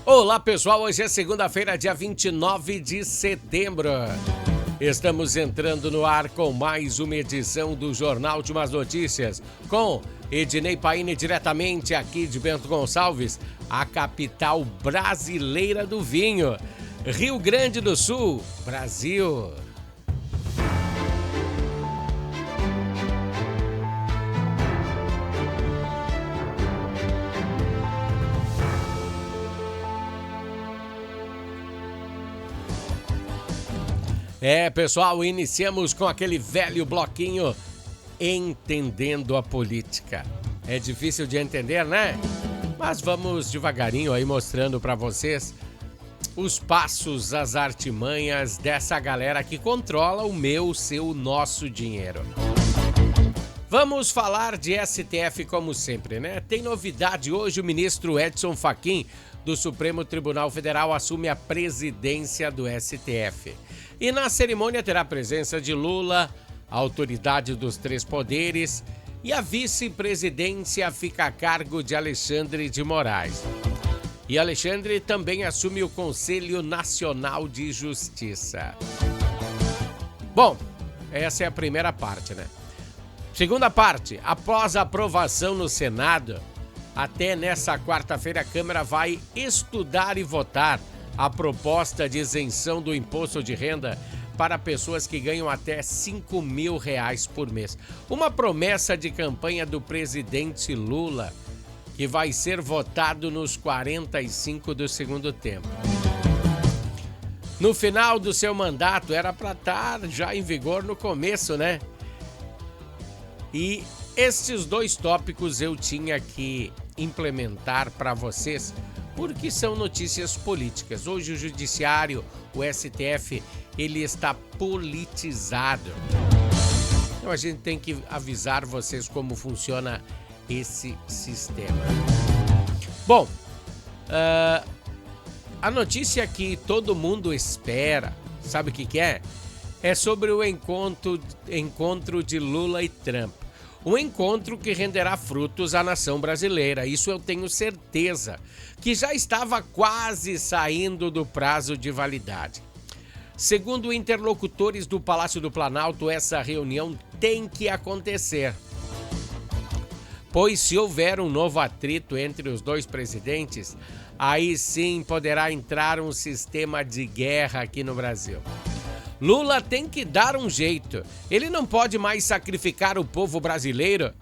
Olá pessoal, hoje é segunda-feira, dia 29 de setembro. Estamos entrando no ar com mais uma edição do Jornal de Umas Notícias, com Ednei Paine diretamente aqui de Bento Gonçalves, a capital brasileira do vinho, Rio Grande do Sul, Brasil. Pessoal, iniciamos com aquele velho bloquinho Entendendo a Política. É difícil de entender, né? Mas vamos devagarinho aí mostrando para vocês os passos, as artimanhas dessa galera que controla o meu, seu, nosso dinheiro. Vamos falar de STF como sempre, né? Tem novidade hoje, o ministro Edson Fachin do Supremo Tribunal Federal assume a presidência do STF. E na cerimônia terá a presença de Lula, a autoridade dos três poderes, e a vice-presidência fica a cargo de Alexandre de Moraes. E Alexandre também assume o Conselho Nacional de Justiça. Bom, essa é a primeira parte, né? Segunda parte, após a aprovação no Senado, até nessa quarta-feira a Câmara vai estudar e votar a proposta de isenção do imposto de renda para pessoas que ganham até R$5 mil por mês. Uma promessa de campanha do presidente Lula, que vai ser votado nos 45 do segundo tempo. No final do seu mandato, era para estar já em vigor no começo, né? E estes dois tópicos eu tinha que implementar para vocês, porque são notícias políticas. Hoje o judiciário, o STF, ele está politizado. Então a gente tem que avisar vocês como funciona esse sistema. Bom, a notícia que todo mundo espera, sabe o que é? É sobre o encontro de Lula e Trump. Um encontro que renderá frutos à nação brasileira, isso eu tenho certeza, que já estava quase saindo do prazo de validade. Segundo interlocutores do Palácio do Planalto, essa reunião tem que acontecer. Pois se houver um novo atrito entre os dois presidentes, aí sim poderá entrar um sistema de guerra aqui no Brasil. Lula tem que dar um jeito. Ele não pode mais sacrificar o povo brasileiro,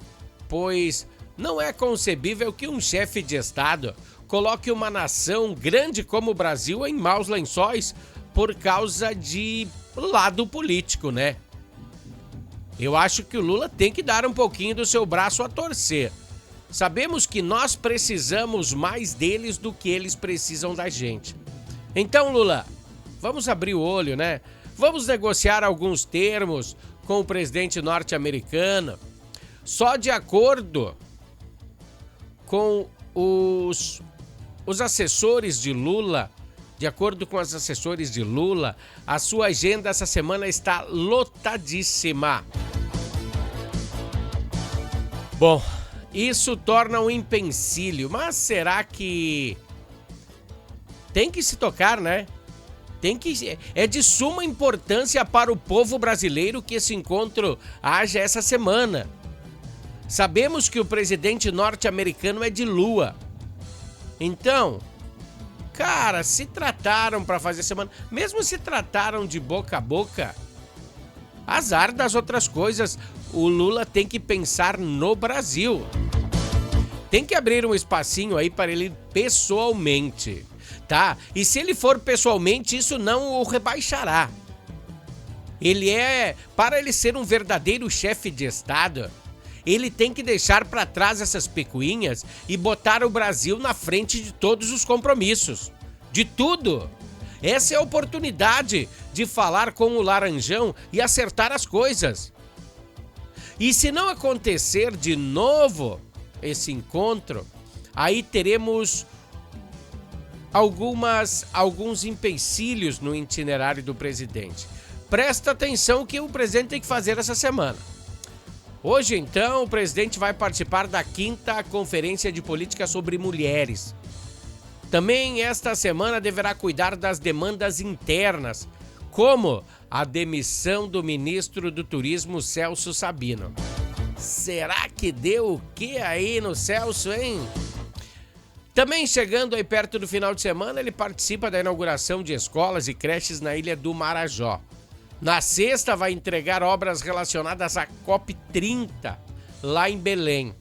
pois não é concebível que um chefe de Estado coloque uma nação grande como o Brasil em maus lençóis por causa de lado político, né? Eu acho que o Lula tem que dar um pouquinho do seu braço a torcer. Sabemos que nós precisamos mais deles do que eles precisam da gente. Então, Lula, vamos abrir o olho, né? Vamos negociar alguns termos com o presidente norte-americano. Só de acordo com os assessores de Lula, a sua agenda essa semana está lotadíssima. Bom, isso torna um empecilho, mas será que tem que se tocar, né? É de suma importância para o povo brasileiro que esse encontro haja essa semana. Sabemos que o presidente norte-americano é de lua. Então, cara, se trataram para fazer semana, mesmo se trataram de boca a boca, azar das outras coisas, o Lula tem que pensar no Brasil. Tem que abrir um espacinho aí para ele pessoalmente. Tá? E se ele for pessoalmente, isso não o rebaixará. Para ele ser um verdadeiro chefe de Estado, ele tem que deixar para trás essas picuinhas e botar o Brasil na frente de todos os compromissos. De tudo. Essa é a oportunidade de falar com o Laranjão e acertar as coisas. E se não acontecer de novo esse encontro, aí teremos alguns empecilhos no itinerário do presidente. Presta atenção o que o presidente tem que fazer essa semana. Hoje, então, o presidente vai participar da 5ª Conferência de Política sobre Mulheres. Também esta semana deverá cuidar das demandas internas, como a demissão do ministro do Turismo, Celso Sabino. Será que deu o que aí no Celso, hein? Também chegando aí perto do final de semana, ele participa da inauguração de escolas e creches na Ilha do Marajó. Na sexta vai entregar obras relacionadas à COP30, lá em Belém.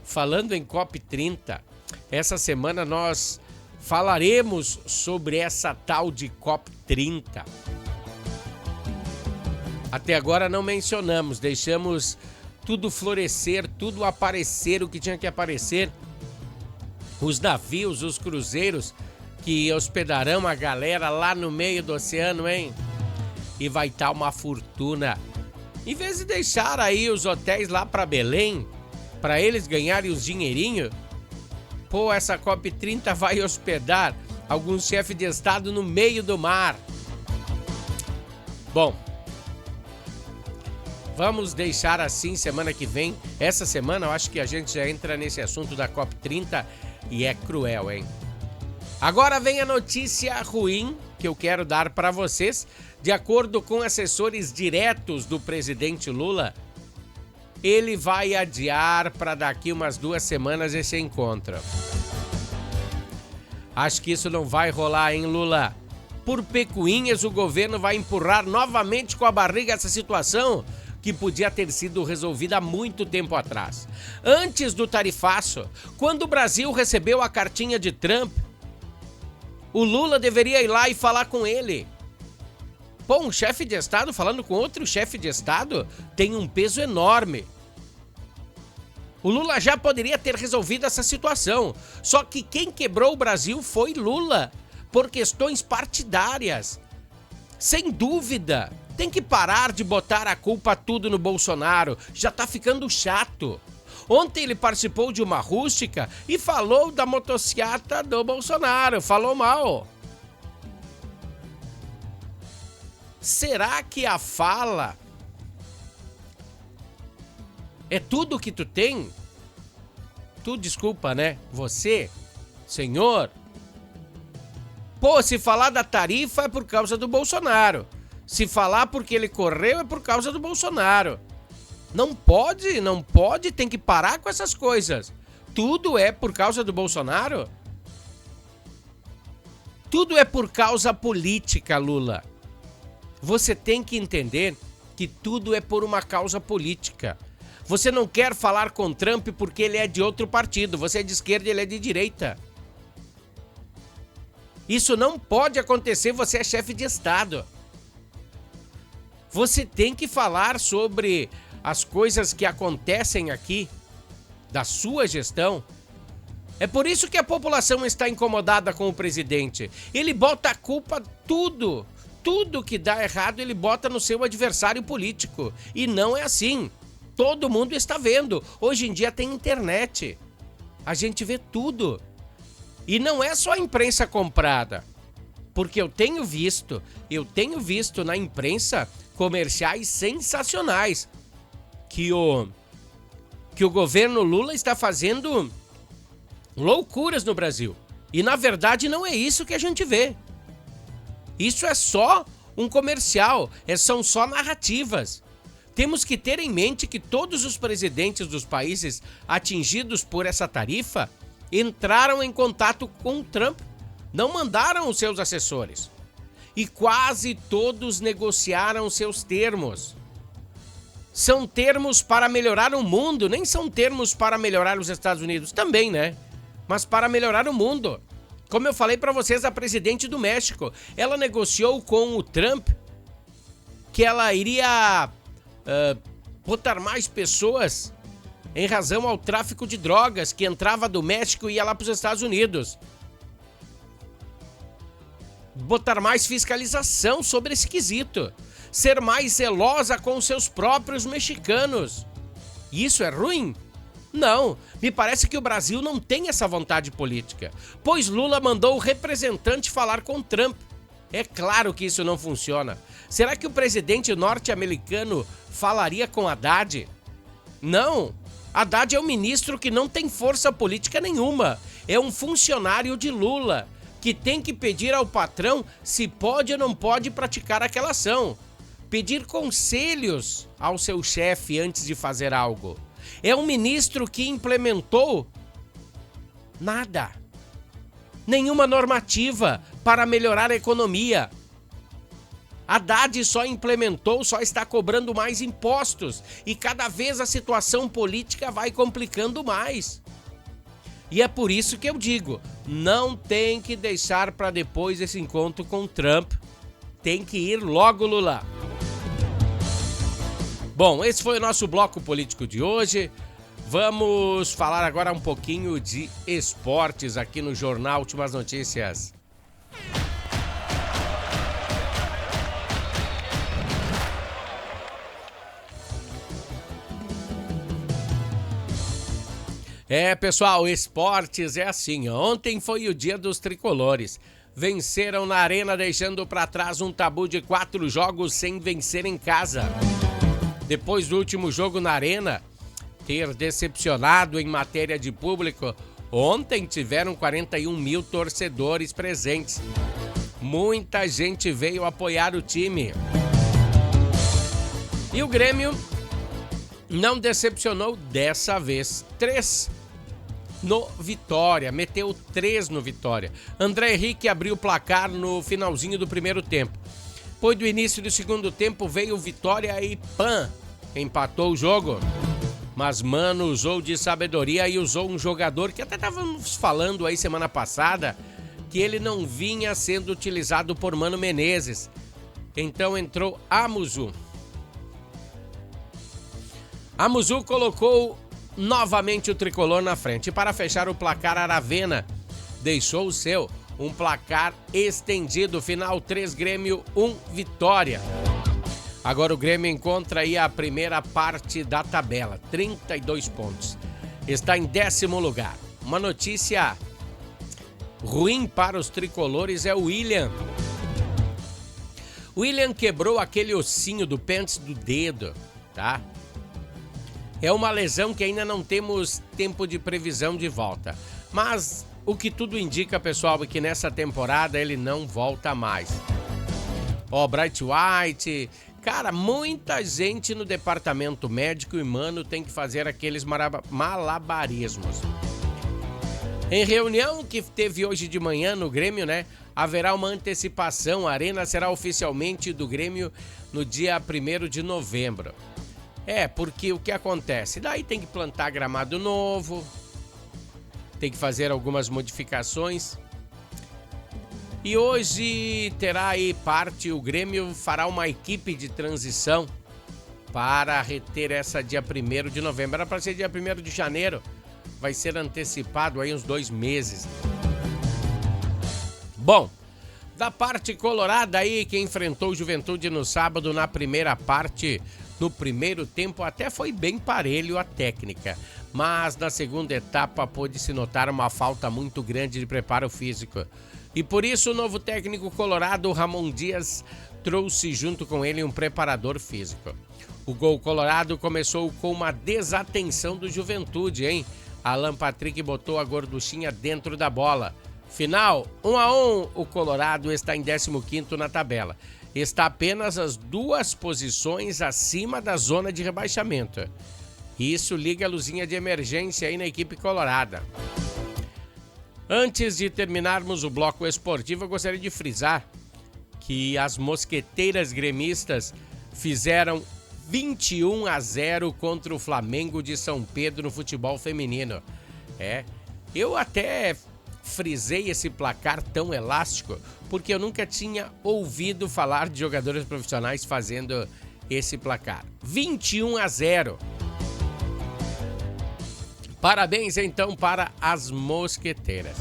Falando em COP30, essa semana nós falaremos sobre essa tal de COP30. Até agora não mencionamos, deixamos tudo florescer, tudo aparecer, o que tinha que aparecer. Os navios, os cruzeiros que hospedarão a galera lá no meio do oceano, hein? E vai estar uma fortuna. Em vez de deixar aí os hotéis lá para Belém, para eles ganharem os dinheirinhos, pô, essa COP30 vai hospedar alguns chefes de estado no meio do mar. Bom, vamos deixar assim semana que vem. Essa semana eu acho que a gente já entra nesse assunto da COP30 e é cruel, hein? Agora vem a notícia ruim que eu quero dar para vocês. De acordo com assessores diretos do presidente Lula, ele vai adiar para daqui umas 2 semanas esse encontro. Acho que isso não vai rolar, hein, Lula? Por picuinhas, o governo vai empurrar novamente com a barriga essa situação que podia ter sido resolvida há muito tempo atrás. Antes do tarifaço, quando o Brasil recebeu a cartinha de Trump, o Lula deveria ir lá e falar com ele. Pô, um chefe de Estado falando com outro chefe de Estado tem um peso enorme. O Lula já poderia ter resolvido essa situação. Só que quem quebrou o Brasil foi Lula, por questões partidárias. Sem dúvida, tem que parar de botar a culpa tudo no Bolsonaro. Já tá ficando chato. Ontem ele participou de uma rústica e falou da motociata do Bolsonaro. Falou mal. Será que a fala é tudo que tu tem? Tu, desculpa, né? Você, senhor. Pô, se falar da tarifa é por causa do Bolsonaro. Se falar porque ele correu é por causa do Bolsonaro. Não pode, tem que parar com essas coisas. Tudo é por causa do Bolsonaro? Tudo é por causa política, Lula. Você tem que entender que tudo é por uma causa política. Você não quer falar com Trump porque ele é de outro partido. Você é de esquerda e ele é de direita. Isso não pode acontecer, você é chefe de Estado. Você tem que falar sobre as coisas que acontecem aqui, da sua gestão. É por isso que a população está incomodada com o presidente. Ele bota a culpa tudo que dá errado ele bota no seu adversário político. E não é assim. Todo mundo está vendo. Hoje em dia tem internet. A gente vê tudo. E não é só a imprensa comprada. Porque eu tenho visto na imprensa comerciais sensacionais que o governo Lula está fazendo loucuras no Brasil. E na verdade não é isso que a gente vê. Isso é só um comercial, são só narrativas. Temos que ter em mente que todos os presidentes dos países atingidos por essa tarifa entraram em contato com Trump, não mandaram os seus assessores. E quase todos negociaram seus termos. São termos para melhorar o mundo, nem são termos para melhorar os Estados Unidos, também, né? Mas para melhorar o mundo. Como eu falei para vocês, a presidente do México, ela negociou com o Trump que ela iria botar mais pessoas em razão ao tráfico de drogas que entrava do México e ia lá para os Estados Unidos. Botar mais fiscalização sobre esse quesito. Ser mais zelosa com seus próprios mexicanos. Isso é ruim? Não, me parece que o Brasil não tem essa vontade política, pois Lula mandou o representante falar com Trump. É claro que isso não funciona. Será que o presidente norte-americano falaria com Haddad? Não, Haddad é um ministro que não tem força política nenhuma. é um funcionário de Lula que tem que pedir ao patrão se pode ou não pode praticar aquela ação. Pedir conselhos ao seu chefe antes de fazer algo. É um ministro que implementou nada. Nenhuma normativa para melhorar a economia. Haddad só implementou, só está cobrando mais impostos. E cada vez a situação política vai complicando mais. E é por isso que eu digo, não tem que deixar para depois esse encontro com Trump. Tem que ir logo, Lula. Bom, esse foi o nosso bloco político de hoje. Vamos falar agora um pouquinho de esportes aqui no Jornal Últimas Notícias. Pessoal, esportes é assim. Ontem foi o dia dos tricolores. Venceram na Arena, deixando para trás um tabu de 4 jogos sem vencer em casa. Depois do último jogo na Arena ter decepcionado em matéria de público, ontem tiveram 41 mil torcedores presentes. Muita gente veio apoiar o time. E o Grêmio não decepcionou dessa vez. 3 no Vitória, meteu 3 no Vitória. André Henrique abriu o placar no finalzinho do primeiro tempo. Depois do início do segundo tempo veio o Vitória e empatou o jogo. Mas Mano usou de sabedoria e usou um jogador que até estávamos falando aí semana passada, que ele não vinha sendo utilizado por Mano Menezes. Então entrou Amuzu. Amuzu colocou novamente o tricolor na frente. E para fechar o placar, Aravena deixou o seu. Um placar estendido, final 3 Grêmio, 1 Vitória. Agora o Grêmio encontra aí a primeira parte da tabela, 32 pontos. Está em 10º lugar. Uma notícia ruim para os tricolores é o William. William quebrou aquele ossinho do pé antes do dedo, tá? É uma lesão que ainda não temos tempo de previsão de volta. Mas o que tudo indica, pessoal, é que nessa temporada ele não volta mais. Bright White, cara, muita gente no departamento médico e Mano tem que fazer aqueles malabarismos. Em reunião que teve hoje de manhã no Grêmio, né? Haverá uma antecipação. A Arena será oficialmente do Grêmio no dia 1º de novembro. Porque o que acontece? Daí tem que plantar gramado novo, tem que fazer algumas modificações. E hoje terá aí o Grêmio fará uma equipe de transição para reter essa dia 1º de novembro. Era para ser dia 1º de janeiro, vai ser antecipado aí uns 2 meses. Bom, da parte colorada aí, que enfrentou o Juventude no sábado na primeira parte, no primeiro tempo até foi bem parelho a técnica, mas na segunda etapa pôde-se notar uma falta muito grande de preparo físico. E por isso o novo técnico colorado, Ramon Dias, trouxe junto com ele um preparador físico. O gol colorado começou com uma desatenção do Juventude, hein? Alan Patrick botou a gorduchinha dentro da bola. Final, 1-1, o Colorado está em 15º na tabela. Está apenas as 2 posições acima da zona de rebaixamento. Isso liga a luzinha de emergência aí na equipe colorada. Antes de terminarmos o bloco esportivo, eu gostaria de frisar que as mosqueteiras gremistas fizeram 21-0 contra o Flamengo de São Pedro no futebol feminino. Eu até frisei esse placar tão elástico porque eu nunca tinha ouvido falar de jogadores profissionais fazendo esse placar. 21-0. Parabéns então para as mosqueteiras.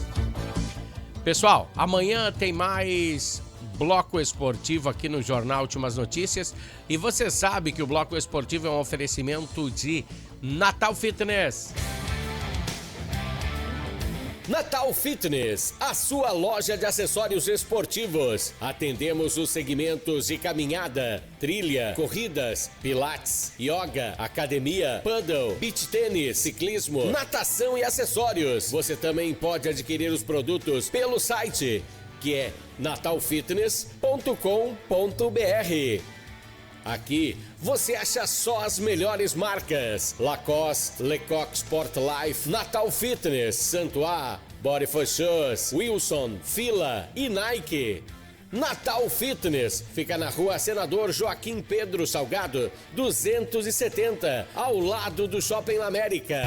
Pessoal, amanhã tem mais bloco esportivo aqui no Jornal Últimas Notícias. E você sabe que o bloco esportivo é um oferecimento de Natal Fitness. Natal Fitness, a sua loja de acessórios esportivos. Atendemos os segmentos de caminhada, trilha, corridas, pilates, yoga, academia, paddle, beach tênis, ciclismo, natação e acessórios. Você também pode adquirir os produtos pelo site, que é natalfitness.com.br. Aqui você acha só as melhores marcas: Lacoste, Lecoq Sport Life, Natal Fitness, Santois, Body for Shoes, Wilson, Fila e Nike. Natal Fitness fica na rua Senador Joaquim Pedro Salgado, 270, ao lado do Shopping América.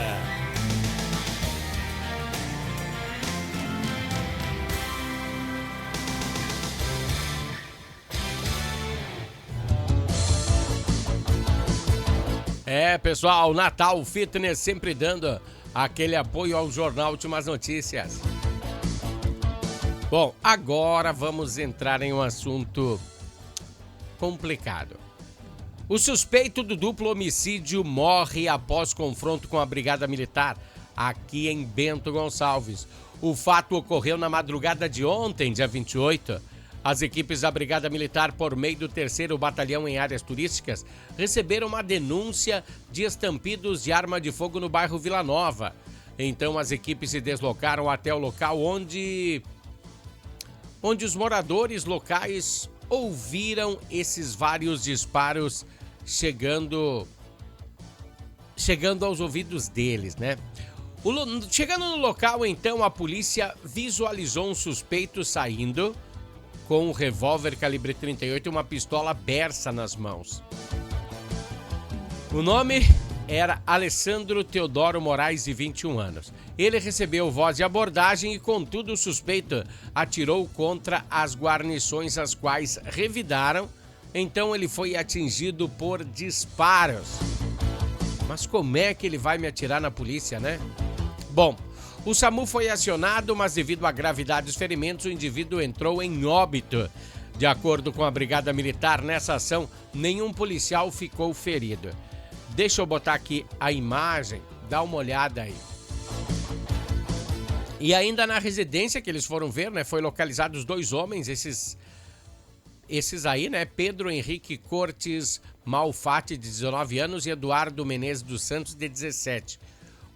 Pessoal, Natal Fitness sempre dando aquele apoio ao Jornal Últimas Notícias. Bom, agora vamos entrar em um assunto complicado. O suspeito do duplo homicídio morre após confronto com a Brigada Militar aqui em Bento Gonçalves. O fato ocorreu na madrugada de ontem, dia 28. As equipes da Brigada Militar, por meio do 3º Batalhão em Áreas Turísticas, receberam uma denúncia de estampidos de arma de fogo no bairro Vila Nova. Então, as equipes se deslocaram até o local onde os moradores locais ouviram esses vários disparos chegando aos ouvidos deles, né? Chegando no local, então, a polícia visualizou um suspeito saindo com um revólver calibre 38 e uma pistola Bersa nas mãos. O nome era Alessandro Teodoro Moraes, de 21 anos. Ele recebeu voz de abordagem e, contudo, o suspeito atirou contra as guarnições, as quais revidaram. Então ele foi atingido por disparos. Mas como é que ele vai me atirar na polícia, né? Bom, o SAMU foi acionado, mas devido à gravidade dos ferimentos, o indivíduo entrou em óbito. De acordo com a Brigada Militar, nessa ação, nenhum policial ficou ferido. Deixa eu botar aqui a imagem, dá uma olhada aí. E ainda na residência que eles foram ver, né, foi localizados 2 homens, esses aí, né, Pedro Henrique Cortes Malfatti, de 19 anos, e Eduardo Menezes dos Santos, de 17.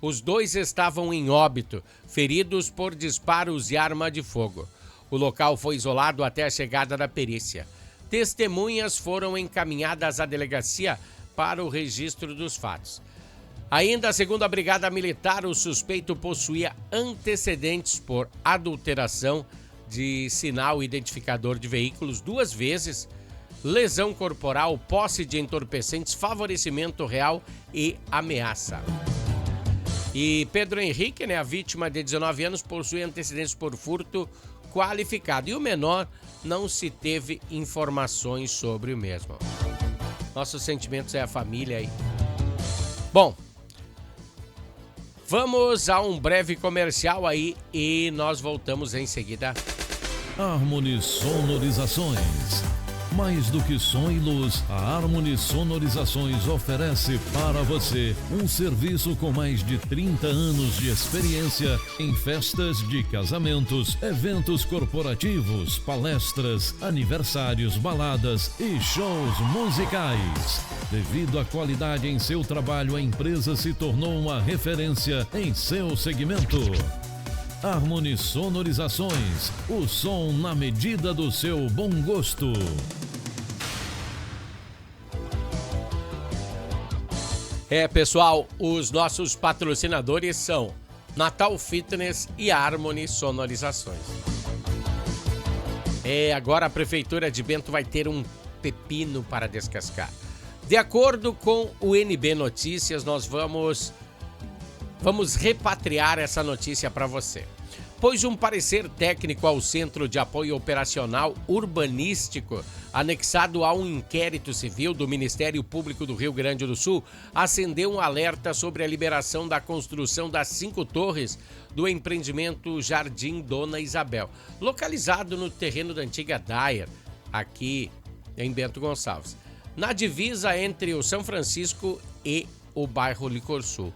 Os 2 estavam em óbito, feridos por disparos de arma de fogo. O local foi isolado até a chegada da perícia. Testemunhas foram encaminhadas à delegacia para o registro dos fatos. Ainda segundo a Brigada Militar, o suspeito possuía antecedentes por adulteração de sinal identificador de veículos 2 vezes, lesão corporal, posse de entorpecentes, favorecimento real e ameaça. E Pedro Henrique, né, a vítima de 19 anos, possui antecedentes por furto qualificado. E o menor não se teve informações sobre o mesmo. Nossos sentimentos é a família aí. Bom, vamos a um breve comercial aí e nós voltamos em seguida. Harmony Sonorizações. Mais do que som e luz, a Harmony Sonorizações oferece para você um serviço com mais de 30 anos de experiência em festas de casamentos, eventos corporativos, palestras, aniversários, baladas e shows musicais. Devido à qualidade em seu trabalho, a empresa se tornou uma referência em seu segmento. Harmony Sonorizações, o som na medida do seu bom gosto. Pessoal, os nossos patrocinadores são Natal Fitness e Harmony Sonorizações. Agora a Prefeitura de Bento vai ter um pepino para descascar. De acordo com o NB Notícias, nós vamos repatriar essa notícia para você. Pois um parecer técnico ao Centro de Apoio Operacional Urbanístico, anexado a um inquérito civil do Ministério Público do Rio Grande do Sul, acendeu um alerta sobre a liberação da construção das 5 torres do empreendimento Jardim Dona Isabel, localizado no terreno da antiga Dyer, aqui em Bento Gonçalves, na divisa entre o São Francisco e o bairro Licor Sul.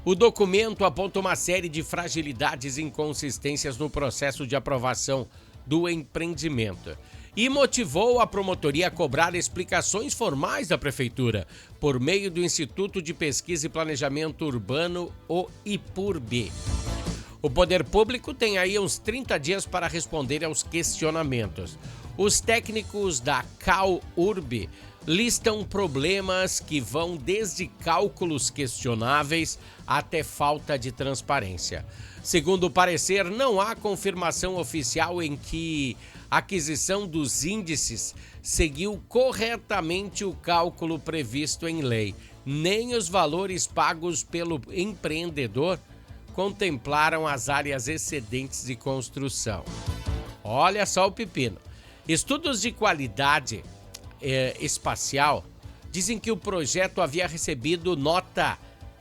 O documento aponta uma série de fragilidades e inconsistências no processo de aprovação do empreendimento e motivou a promotoria a cobrar explicações formais da Prefeitura por meio do Instituto de Pesquisa e Planejamento Urbano, o IPURB. O Poder Público tem aí uns 30 dias para responder aos questionamentos. Os técnicos da CAU-URB listam problemas que vão desde cálculos questionáveis até falta de transparência. Segundo o parecer, não há confirmação oficial em que a aquisição dos índices seguiu corretamente o cálculo previsto em lei, nem os valores pagos pelo empreendedor contemplaram as áreas excedentes de construção. Olha só o pepino. Estudos de qualidade espacial dizem que o projeto havia recebido nota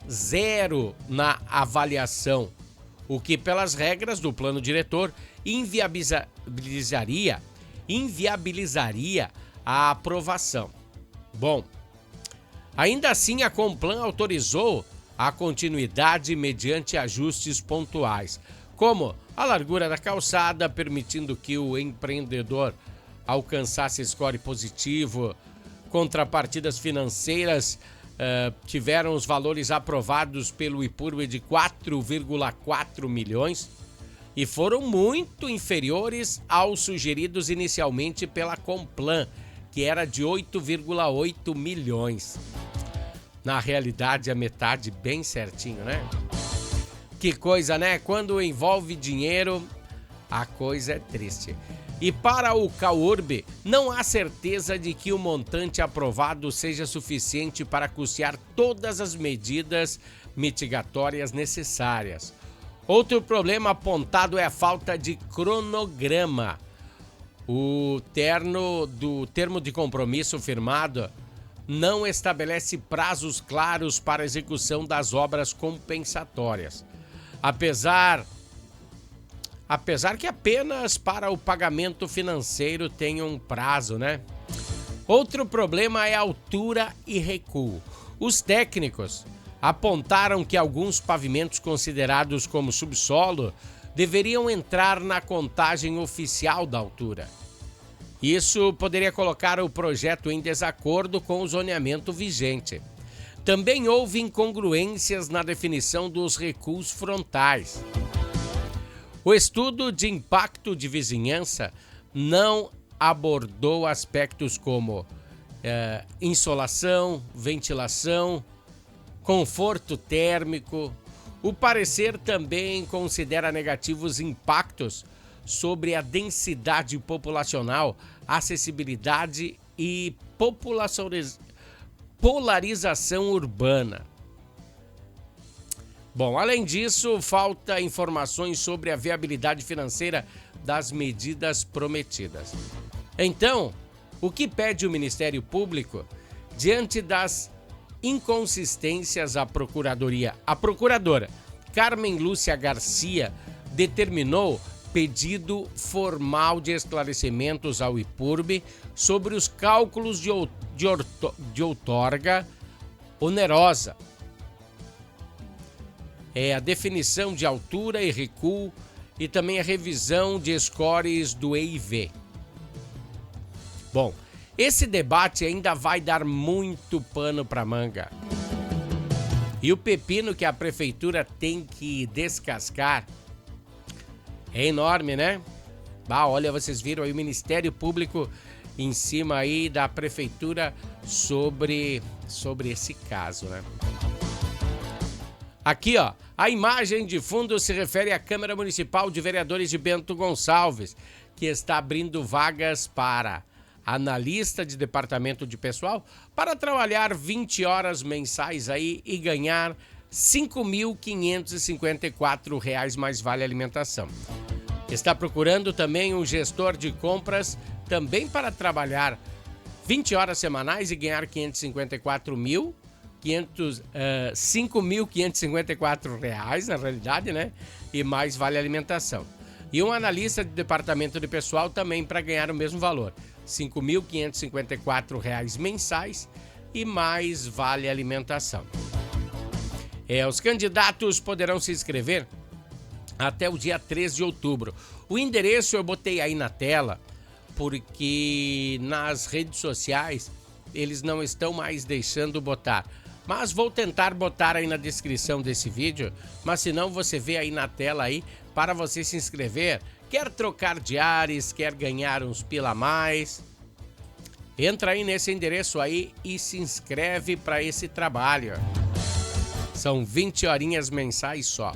0 na avaliação, o que, pelas regras do plano diretor, inviabilizaria a aprovação. Bom, ainda assim a Complan autorizou a continuidade mediante ajustes pontuais, como a largura da calçada, permitindo que o empreendedor alcançasse score positivo. Contrapartidas financeiras tiveram os valores aprovados pelo IPURB de 4,4 milhões e foram muito inferiores aos sugeridos inicialmente pela Complan, que era de 8,8 milhões. Na realidade, a metade bem certinho, né? Que coisa, né? Quando envolve dinheiro, a coisa é triste. E para o CAU-URB, não há certeza de que o montante aprovado seja suficiente para custear todas as medidas mitigatórias necessárias. Outro problema apontado é a falta de cronograma. O termo de compromisso firmado não estabelece prazos claros para a execução das obras compensatórias. Apesar que apenas para o pagamento financeiro tem um prazo, né? Outro problema é altura e recuo. Os técnicos apontaram que alguns pavimentos considerados como subsolo deveriam entrar na contagem oficial da altura. Isso poderia colocar o projeto em desacordo com o zoneamento vigente. Também houve incongruências na definição dos recuos frontais. O estudo de impacto de vizinhança não abordou aspectos como insolação, ventilação, conforto térmico. O parecer também considera negativos impactos sobre a densidade populacional, acessibilidade e polarização urbana. Bom, além disso, falta informações sobre a viabilidade financeira das medidas prometidas. Então, o que pede o Ministério Público? Diante das inconsistências, a procuradora Carmen Lúcia Garcia determinou pedido formal de esclarecimentos ao IPURB sobre os cálculos de outorga onerosa, a definição de altura e recuo e também a revisão de scores do EIV. Bom, esse debate ainda vai dar muito pano para manga. E o pepino que a prefeitura tem que descascar é enorme, né? Olha, vocês viram aí o Ministério Público em cima aí da prefeitura sobre esse caso, né? Aqui, ó, a imagem de fundo se refere à Câmara Municipal de Vereadores de Bento Gonçalves, que está abrindo vagas para analista de departamento de pessoal para trabalhar 20 horas mensais aí e ganhar R$ 5.554 mais vale alimentação. Está procurando também um gestor de compras também para trabalhar 20 horas semanais e ganhar R$ 5.554 na realidade, né? E mais vale alimentação. E um analista de departamento de pessoal também para ganhar o mesmo valor, R$ 5.554 mensais e mais vale alimentação. Os candidatos poderão se inscrever até o dia 3 de outubro. O endereço eu botei aí na tela, porque nas redes sociais eles não estão mais deixando botar. Mas vou tentar botar aí na descrição desse vídeo, mas se não você vê aí na tela aí para você se inscrever. Quer trocar de ares, quer ganhar uns pila a mais? Entra aí nesse endereço aí e se inscreve para esse trabalho. São 20 horinhas mensais só.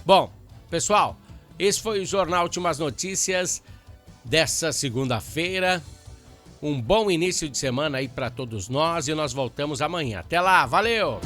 Bom, pessoal, esse foi o Jornal Últimas Notícias dessa segunda-feira. Um bom início de semana aí para todos nós e nós voltamos amanhã. Até lá, valeu!